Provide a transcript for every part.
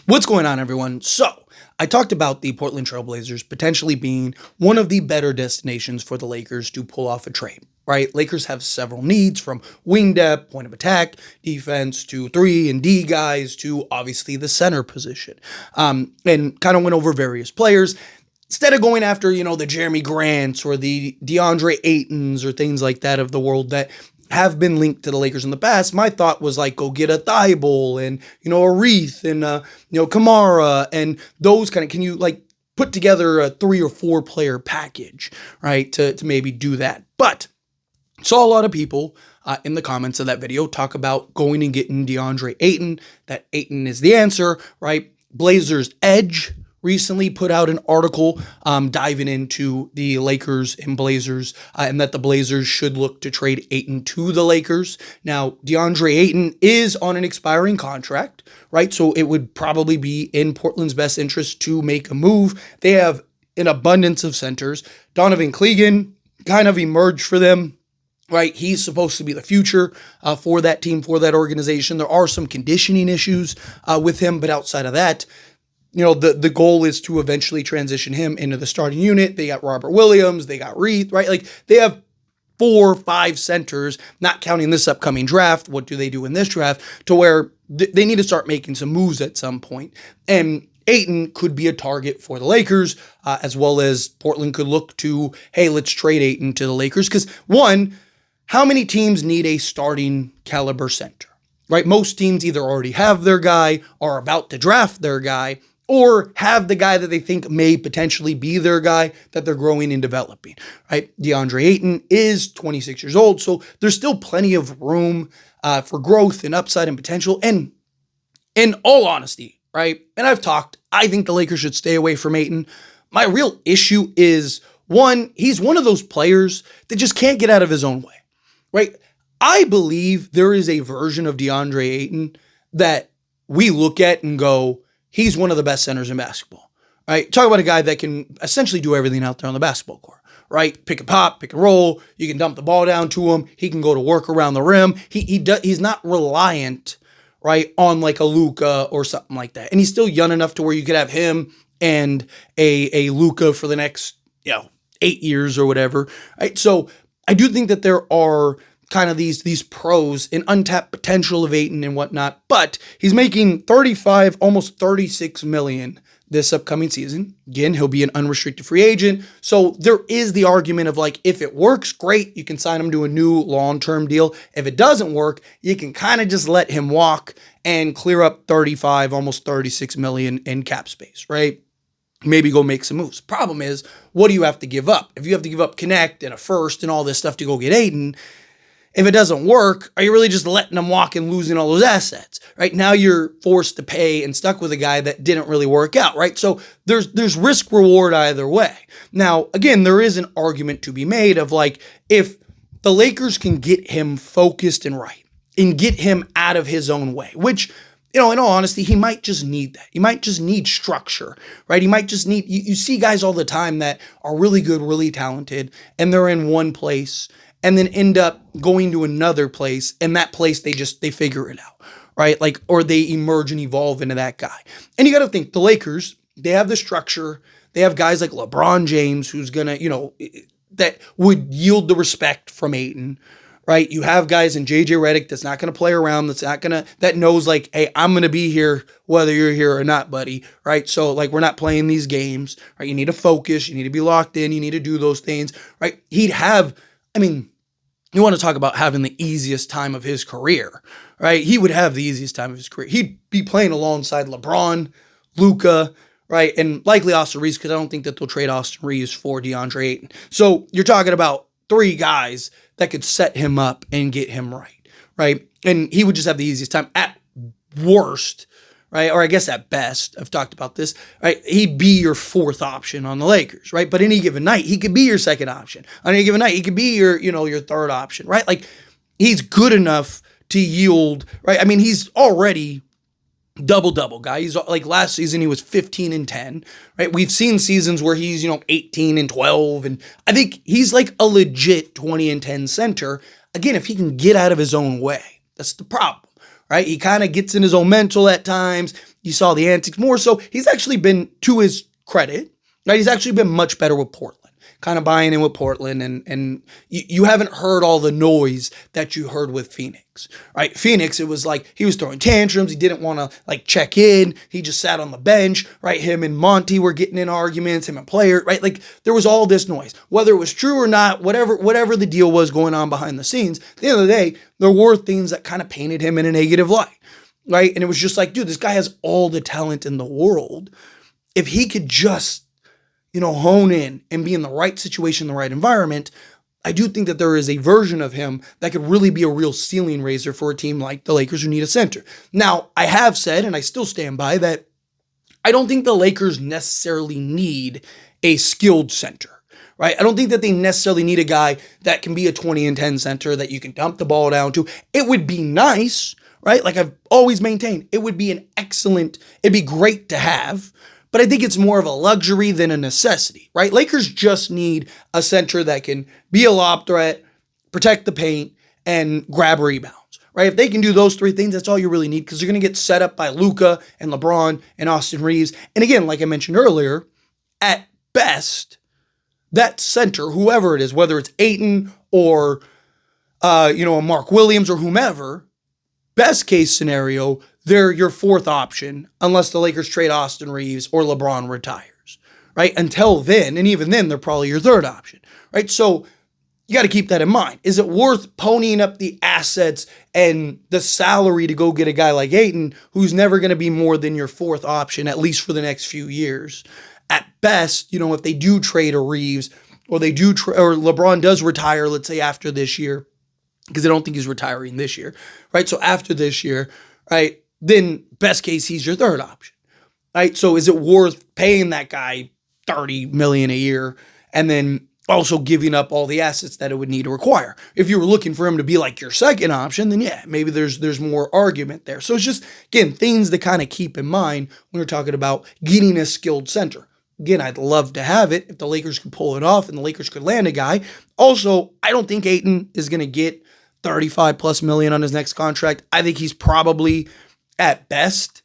What's going on, everyone? So, I talked about the Portland Trailblazers potentially being one of the better destinations for the Lakers to pull off a trade, right? Lakers have several needs, from wing depth, point of attack, defense, to 3 and D guys, to obviously the center position. And kind of went over various players. Instead of going after, the Jeremy Grants or the DeAndre Aytons or things like that of the world that have been linked to the Lakers in the past, my thought was like, go get a Thibault and, a Reith and, Kamara and those kind of, can you like put together a 3 or 4 player package, right? To maybe do that. But saw a lot of people in the comments of that video talk about going and getting DeAndre Ayton, that Ayton is the answer, right? Blazers Edge recently put out an article diving into the Lakers and Blazers and that the Blazers should look to trade Ayton to the Lakers. Now, DeAndre Ayton is on an expiring contract, right? So it would probably be in Portland's best interest to make a move. They have an abundance of centers. Donovan Clegan kind of emerged for them, right? He's supposed to be the future for that team, for that organization. There are some conditioning issues with him, but outside of that, the goal is to eventually transition him into the starting unit. They got Robert Williams, they got Reith, right? Like they have 4 or 5 centers, not counting this upcoming draft. What do they do in this draft? To where they need to start making some moves at some point. And Ayton could be a target for the Lakers, as well as Portland could look to, hey, let's trade Ayton to the Lakers. Because one, how many teams need a starting caliber center, right? Most teams either already have their guy, are about to draft their guy, or have the guy that they think may potentially be their guy that they're growing and developing, right? DeAndre Ayton is 26 years old, so there's still plenty of room for growth and upside and potential. And in all honesty, right, and I think the Lakers should stay away from Ayton. My real issue is, one, he's one of those players that just can't get out of his own way, right? I believe there is a version of DeAndre Ayton that we look at and go, he's one of the best centers in basketball, right? Talk about a guy that can essentially do everything out there on the basketball court, right? Pick and pop, pick and roll. You can dump the ball down to him. He can go to work around the rim. He's not reliant, right, on like a Luka or something like that. And he's still young enough to where you could have him and a Luka for the next, 8 years or whatever, right? So I do think that there are kind of these pros and untapped potential of Ayton and whatnot, but he's making 35, almost 36 million this upcoming season. Again, he'll be an unrestricted free agent. So there is the argument of like, if it works, great, you can sign him to a new long-term deal. If it doesn't work, you can kind of just let him walk and clear up 35, almost 36 million in cap space, right? Maybe go make some moves. Problem is, what do you have to give up? If you have to give up Connect and a first and all this stuff to go get Ayton, if it doesn't work, are you really just letting them walk and losing all those assets, right? Now you're forced to pay and stuck with a guy that didn't really work out, right? So there's risk reward either way. Now, again, there is an argument to be made of like, if the Lakers can get him focused and right and get him out of his own way, which, in all honesty, he might just need that. He might just need structure, right? He might just need, you see guys all the time that are really good, really talented, and they're in one place and then end up going to another place, and that place they figure it out, right? Like, or they emerge and evolve into that guy. And you got to think, the Lakers, they have the structure. They have guys like LeBron James, who's gonna, that would yield the respect from Ayton, right? You have guys in JJ Redick that's not gonna play around, that knows like, hey, I'm gonna be here whether you're here or not, buddy, right? So like, we're not playing these games, right? You need to focus. You need to be locked in. You need to do those things, right? You want to talk about having the easiest time of his career, right? He would have the easiest time of his career. He'd be playing alongside LeBron, Luka, right? And likely Austin Reeves, because I don't think that they'll trade Austin Reeves for DeAndre Ayton. So you're talking about 3 guys that could set him up and get him right? And he would just have the easiest time at worst, right? Or I guess at best, I've talked about this, right? He'd be your 4th option on the Lakers, right? But any given night, he could be your 2nd option. On any given night, he could be your 3rd option, right? Like, he's good enough to yield, right? I mean, he's already double-double guy. He's like, last season, he was 15 and 10, right? We've seen seasons where he's, 18 and 12, and I think he's like a legit 20 and 10 center. Again, if he can get out of his own way, that's the problem. Right? He kind of gets in his own mental at times. You saw the antics more so. He's actually been, to his credit, right? He's actually been much better with Portland, kind of buying in with Portland. And you haven't heard all the noise that you heard with Phoenix, right? Phoenix, it was like he was throwing tantrums. He didn't want to like check in. He just sat on the bench, right? Him and Monty were getting in arguments, him and Player, right? Like there was all this noise, whether it was true or not, whatever the deal was going on behind the scenes. At the end of the day, there were things that kind of painted him in a negative light. Right. And it was just like, dude, this guy has all the talent in the world. If he could just, hone in and be in the right situation, the right environment, I do think that there is a version of him that could really be a real ceiling raiser for a team like the Lakers who need a center. Now, I have said, and I still stand by that, I don't think the Lakers necessarily need a skilled center. Right? I don't think that they necessarily need a guy that can be a 20 and 10 center that you can dump the ball down to. It would be nice, right? Like I've always maintained, it'd be great to have, but I think it's more of a luxury than a necessity, right? Lakers just need a center that can be a lob threat, protect the paint, and grab rebounds, right? If they can do those three things, that's all you really need because you're going to get set up by Luka and LeBron and Austin Reeves. And again, like I mentioned earlier, at best, that center, whoever it is, whether it's Ayton or, a Mark Williams or whomever, best case scenario, they're your fourth option unless the Lakers trade Austin Reeves or LeBron retires, right? Until then, and even then, they're probably your third option, right? So you got to keep that in mind. Is it worth ponying up the assets and the salary to go get a guy like Ayton who's never going to be more than your fourth option, at least for the next few years? At best, if they do trade a Reeves or or LeBron does retire, let's say after this year, because I don't think he's retiring this year, right? So after this year, right, then best case, he's your third option, right? So is it worth paying that guy $30 million a year and then also giving up all the assets that it would need to require? If you were looking for him to be like your second option, then yeah, maybe there's more argument there. So it's just, again, things to kind of keep in mind when we're talking about getting a skilled center. Again, I'd love to have it if the Lakers could pull it off and the Lakers could land a guy. Also, I don't think Ayton is going to get 35 plus million on his next contract. I think he's probably at best,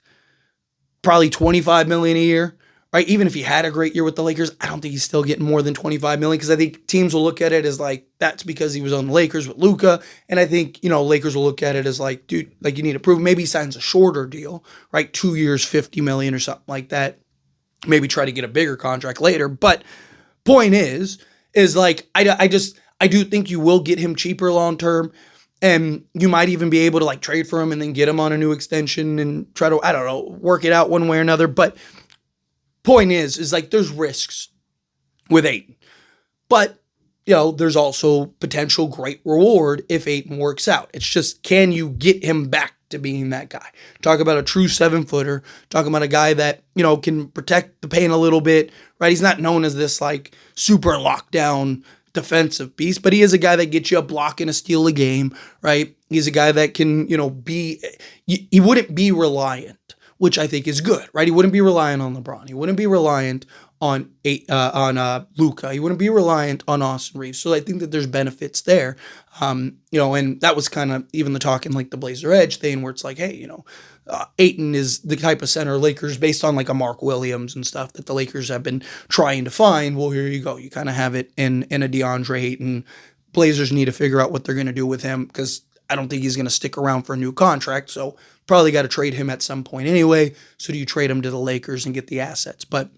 probably 25 million a year, right? Even if he had a great year with the Lakers, I don't think he's still getting more than 25 million because I think teams will look at it as like, that's because he was on the Lakers with Luka. And I think, Lakers will look at it as like, dude, like you need to prove, maybe he signs a shorter deal, right? 2 years, 50 million or something like that. Maybe try to get a bigger contract later. But point is like, I do think you will get him cheaper long-term. And you might even be able to like trade for him and then get him on a new extension and try to, I don't know, work it out one way or another. But point is like there's risks with Ayton. But, there's also potential great reward if Ayton works out. It's just, can you get him back to being that guy? Talk about a true 7-footer. Talking about a guy that, can protect the paint a little bit, right? He's not known as this like super lockdown defensive beast, but he is a guy that gets you a block and a steal a game, right? He's a guy that can, he wouldn't be reliant, which I think is good, right? He wouldn't be reliant on LeBron. He wouldn't be reliant on Luka. He wouldn't be reliant on Austin Reeves. So I think that there's benefits there. And that was kind of even the talk in like the Blazer Edge thing where it's like, hey, Ayton is the type of center Lakers based on like a Mark Williams and stuff that the Lakers have been trying to find. Well, here you go. You kind of have it in a DeAndre Ayton. Blazers need to figure out what they're going to do with him because I don't think he's going to stick around for a new contract. So probably got to trade him at some point anyway. So do you trade him to the Lakers and get the assets? But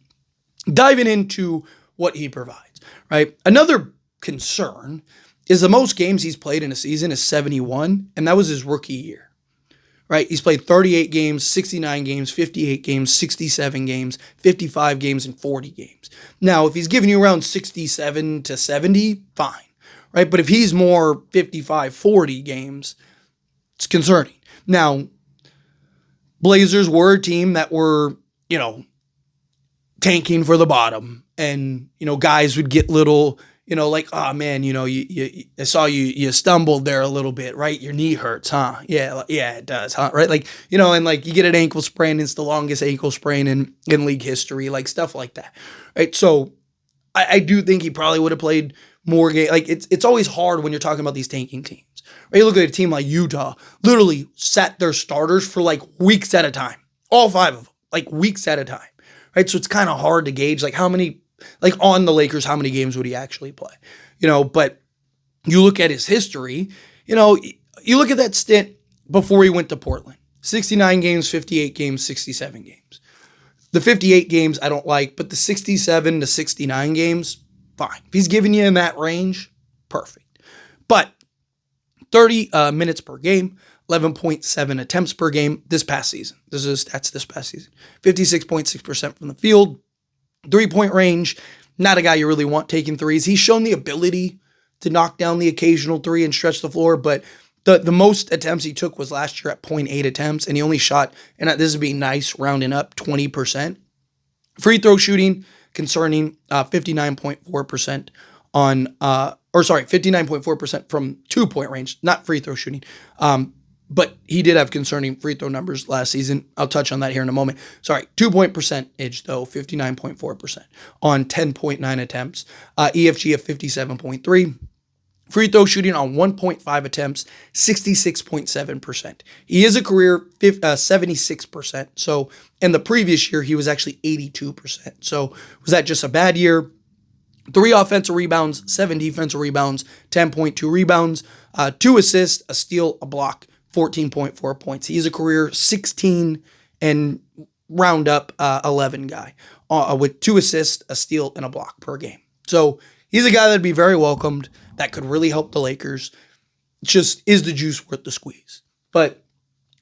diving into what he provides, right? Another concern is the most games he's played in a season is 71, and that was his rookie year, right? He's played 38 games, 69 games, 58 games, 67 games, 55 games, and 40 games. Now, if he's giving you around 67 to 70, fine, right? But if he's more 55, 40 games, it's concerning. Now, Blazers were a team that were, tanking for the bottom, and guys would get little, like, oh man, I saw you stumbled there a little bit, right? Your knee hurts, huh? Yeah, it does, huh? Right? Like, and like you get an ankle sprain, it's the longest ankle sprain in league history, like stuff like that, right? So I do think he probably would have played more games. Like it's always hard when you're talking about these tanking teams, right? You look at a team like Utah, literally sat their starters for like weeks at a time, all 5 of them. like weeks at a time, right? So it's kind of hard to gauge like how many, like on the Lakers, how many games would he actually play, but you look at his history, you look at that stint before he went to Portland, 69 games, 58 games, 67 games. The 58 games I don't like, but the 67 to 69 games, fine. If he's giving you in that range, perfect. But 30 minutes per game, 11.7 attempts per game this past season. This is stats this past season. 56.6% from the field, 3-point range. Not a guy you really want taking threes. He's shown the ability to knock down the occasional three and stretch the floor, but the most attempts he took was last year at 0.8 attempts, and he only shot, and this would be nice, rounding up, 20%. Free throw shooting, concerning, 59.4% 59.4% from 2-point range, not free throw shooting. But he did have concerning free throw numbers last season. I'll touch on that here in a moment. 2-point percentage, though, 59.4% on 10.9 attempts. EFG of 57.3. Free throw shooting on 1.5 attempts, 66.7%. He is a career 76%. So in the previous year, he was actually 82%. So was that just a bad year? 3 offensive rebounds, 7 defensive rebounds, 10.2 rebounds, 2 assists, a steal, a block, 14.4 points. He is a career 16 and round up 11 guy with 2 assists, a steal, and a block per game. So he's a guy that'd be very welcomed. That could really help the Lakers. Just, is the juice worth the squeeze? But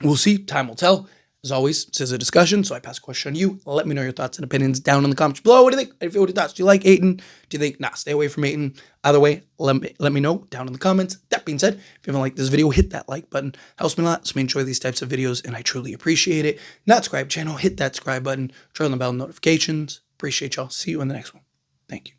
we'll see. Time will tell. As always, this is a discussion, so I pass a question on you. Let me know your thoughts and opinions down in the comments below. What do you think? What are your thoughts? Do you like Ayton? Do you think, stay away from Ayton? Either way, let me know down in the comments. That being said, if you haven't liked this video, hit that like button. Helps me a lot. So we enjoy these types of videos, and I truly appreciate it. Not subscribe channel, hit that subscribe button. Turn on the bell notifications. Appreciate y'all. See you in the next one. Thank you.